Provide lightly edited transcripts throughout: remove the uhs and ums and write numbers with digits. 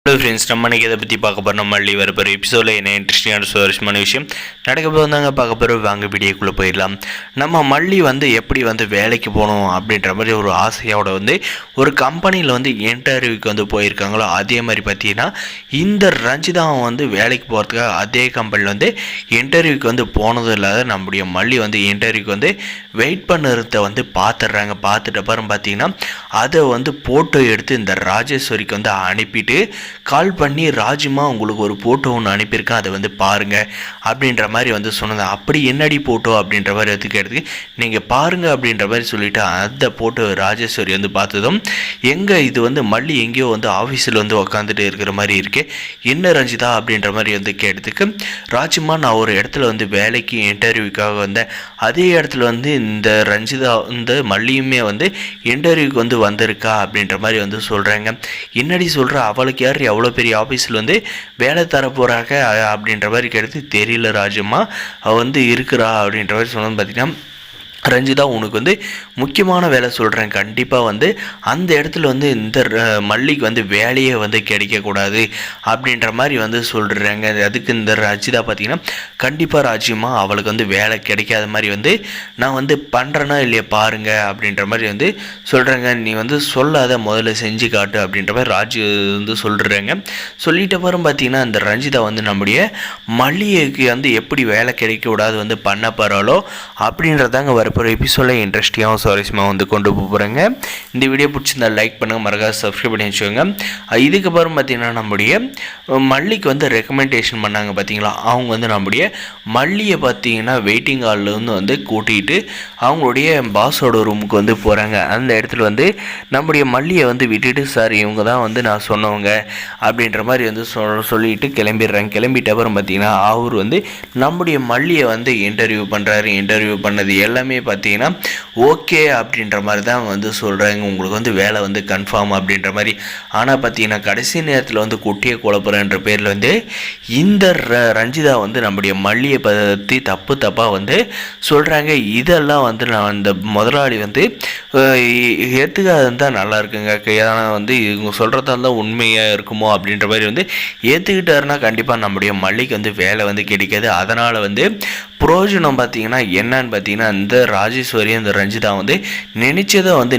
Hello friends, நம்ம இன்றைக்கி இதை பற்றி பார்க்க போகிறோம். மல்லி வரப்போகிற எபிசோடில் என்ன இன்ட்ரெஸ்டிங்கான சுவாரஸ்யமான விஷயம் நடக்க போதாங்க பார்க்க போகிறோம். வாங்க வீடியோக்குள்ளே போயிடலாம். நம்ம மல்லி எப்படி வேலைக்கு போகணும் அப்படின்ற மாதிரி ஒரு ஆசையோட ஒரு கம்பெனியில் இன்டர்வியூக்கு போயிருக்காங்களோ அதே மாதிரி பார்த்தீங்கன்னா இந்த ரஞ்சிதா வேலைக்கு போகிறதுக்காக அதே கம்பெனியில் இன்டர்வியூக்கு போனதும் இல்லாத நம்முடைய மல்லி இன்டர்வியூக்கு வெயிட் பண்ணுறத பார்த்துடுறாங்க. பார்த்துட்ட அப்புறம் பார்த்தீங்கன்னா அதை ஃபோட்டோ எடுத்து இந்த ராஜேஸ்வரிக்கு அனுப்பிட்டு கால் பண்ணி, ராஜுமா உங்களுக்கு ஒரு ஃபோட்டோ ஒன்று அனுப்பியிருக்கேன், அதை பாருங்கள் அப்படின்ற மாதிரி சொன்னது. அப்படி என்னடி ஃபோட்டோ அப்படின்ற மாதிரி கேட்டதுக்கு நீங்கள் பாருங்கள் அப்படின்ற மாதிரி சொல்லிவிட்டு அந்த ஃபோட்டோ ராஜேஸ்வரி பார்த்ததும் எங்கே இது மல்லி எங்கேயோ ஆஃபீஸில் உக்காந்துட்டு இருக்கிற மாதிரி இருக்கே, என்ன ரஞ்சிதா அப்படின்ற மாதிரி கேட்டதுக்கு, ராஜுமா நான் ஒரு இடத்துல வேலைக்கு இன்டர்வியூக்காக வந்தேன், அதே இடத்துல இந்த ரஞ்சிதா மல்லியுமே இன்டர்வியூக்கு வந்திருக்கா அப்படின்ற மாதிரி சொல்கிறாங்க. என்னடி சொல்கிற, அவளுக்கு யார் எவ்வளோ பெரிய ஆஃபீஸில் வேலை தர போகிறாங்க அப்படின்ற மாதிரி கேட்டு தெரியல ராஜம்மா, அவள் இருக்கிறா அப்படின்ற மாதிரி சொன்னது. பார்த்தீங்கன்னா ரஞ்சிதா உனக்கு முக்கியமான வேலை சொல்கிறேன், கண்டிப்பாக அந்த இடத்துல இந்த மல்லிக்கு வேலையே கிடைக்கக்கூடாது அப்படின்ற மாதிரி சொல்கிறாங்க. அதுக்கு இந்த ரஞ்சிதா பார்த்திங்கன்னா கண்டிப்பாக ராஜ்யமாக அவளுக்கு வேலை கிடைக்காத மாதிரி நான் பண்ணுறேன்னா இல்லையா பாருங்கள் அப்படின்ற மாதிரி சொல்கிறாங்க. நீ சொல்லாத, முதல்ல செஞ்சு காட்டு அப்படின்ற மாதிரி ராஜு சொல்கிறாங்க. சொல்லிட்ட அப்புறம் பார்த்திங்கன்னா இந்த ரஞ்சிதா நம்முடைய மல்லிகைக்கு எப்படி வேலை கிடைக்க விடாது பண்ண போகிறாளோ அப்படின்றதாங்க வரப்போகிற எபிசோடில் இன்ட்ரெஸ்டிங்காகவும் சுவாரஸ்யமாக கொண்டு போகிறேங்க. இந்த வீடியோ பிடிச்சிருந்தா லைக் பண்ணுங்கள், மறக்காம சப்ஸ்கிரைப் பண்ணி வச்சுக்கோங்க. இதுக்கப்புறம் பார்த்திங்கன்னா நம்முடைய மல்லிக்கு ரெக்கமெண்டேஷன் பண்ணாங்க பார்த்தீங்களா, அவங்க நம்முடைய மல்லியை பார்த்திங்கன்னா வெயிட்டிங் ஹாலில் கூட்டிகிட்டு அவங்களுடைய பாஸோட ரூமுக்கு போகிறாங்க. அந்த இடத்துல நம்முடைய மல்லியை விட்டுட்டு, சார் இவங்க தான் நான் சொன்னவங்க அப்படின்ற மாதிரி சொல்லிட்டு கிளம்பிடுறாங்க. கிளம்பிட்ட அப்புறம் பார்த்திங்கன்னா அவர் நம்முடைய மல்லியை இன்டர்வியூ பண்ணுறாரு. இன்டர்வியூ பண்ணது எல்லாமே பார்த்தீங்கன்னா ஓகே அப்படின்ற மாதிரி தான் சொல்கிறாங்க, உங்களுக்கு வேலை கன்ஃபார்ம் அப்படின்ற மாதிரி. ஆனால் பார்த்தீங்கன்னா கடைசி நேரத்தில் குட்டியை குழப்பறன்ற பேரில் இந்த ரஞ்சிதா நம்முடைய மல்லியை பற்றி தப்பாக சொல்கிறாங்க. இதெல்லாம் நான் அந்த முதலாளி ஏற்றுக்காதான் தான் நல்லா இருக்குங்க. ஆனால் இவங்க சொல்கிறதால தான் உண்மையாக இருக்குமோ அப்படின்ற மாதிரி ஏற்றுக்கிட்டாருன்னா கண்டிப்பாக நம்முடைய மல்லிக்கு வேலை கிடைக்காது. அதனால் புரோஜனம் பார்த்திங்கன்னா என்னன்னு பார்த்தீங்கன்னா இந்த ராஜேஸ்வரி இந்த ரஞ்சிதா நினச்சதை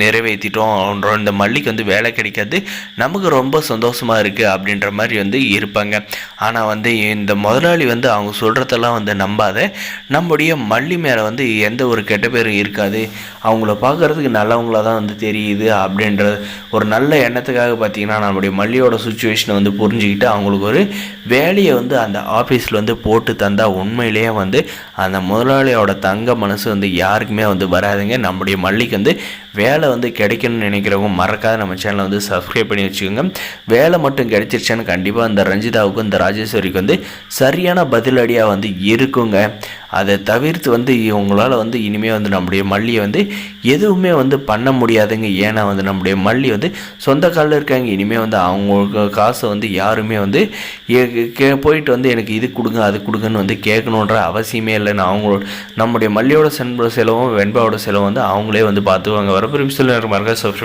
நிறைவேற்றிட்டோம், இந்த மல்லிக்கு வேலை கிடைக்காது, நமக்கு ரொம்ப சந்தோஷமாக இருக்குது அப்படின்ற மாதிரி இருப்பாங்க. ஆனால் இந்த முதலாளி அவங்க சொல்கிறதெல்லாம் நம்பாத, நம்முடைய மல்லி மேலே எந்த ஒரு கெட்ட பேரும் இருக்காது, அவங்கள பார்க்குறதுக்கு நல்லவங்களாக தான் தெரியுது அப்படின்ற ஒரு நல்ல எண்ணத்துக்காக பார்த்திங்கன்னா நம்முடைய மல்லியோட சுச்சுவேஷனை புரிஞ்சுக்கிட்டு அவங்களுக்கு ஒரு வேலையை அந்த ஆஃபீஸில் போட்டு தந்தால் உண்மையிலேயே அந்த முதலாளியோட தங்க மனசு யாருக்குமே வராதுங்க. நம்முடைய மல்லிக்கு வேலை கிடைக்கணும்னு நினைக்கிறவங்க மறக்காத நம்ம சேனலை சப்ஸ்கிரைப் பண்ணி வச்சுக்கோங்க. வேலை மட்டும் கிடைச்சிருச்சான்னு கண்டிப்பாக இந்த ரஞ்சிதாவுக்கும் இந்த ராஜேஸ்வரிக்கு சரியான பதிலடியாக இருக்குங்க. அதை தவிர்த்து இவங்களால் இனிமேல் நம்முடைய மல்லியை எதுவுமே பண்ண முடியாதுங்க. ஏன்னா நம்முடைய மல்லி சொந்த காலில் இருக்காங்க. இனிமேல் அவங்க காசை யாருமே போயிட்டு எனக்கு இது கொடுங்க அது கொடுங்கன்னு கேட்கணுன்ற அவசியமே இல்லைன்னு நம்முடைய மல்லியோட செலவும் வெண்பாவோட செலவும் அவங்களே பார்த்துவாங்க. வரப்போ மறக்காம சப்ஸ்கிரைப்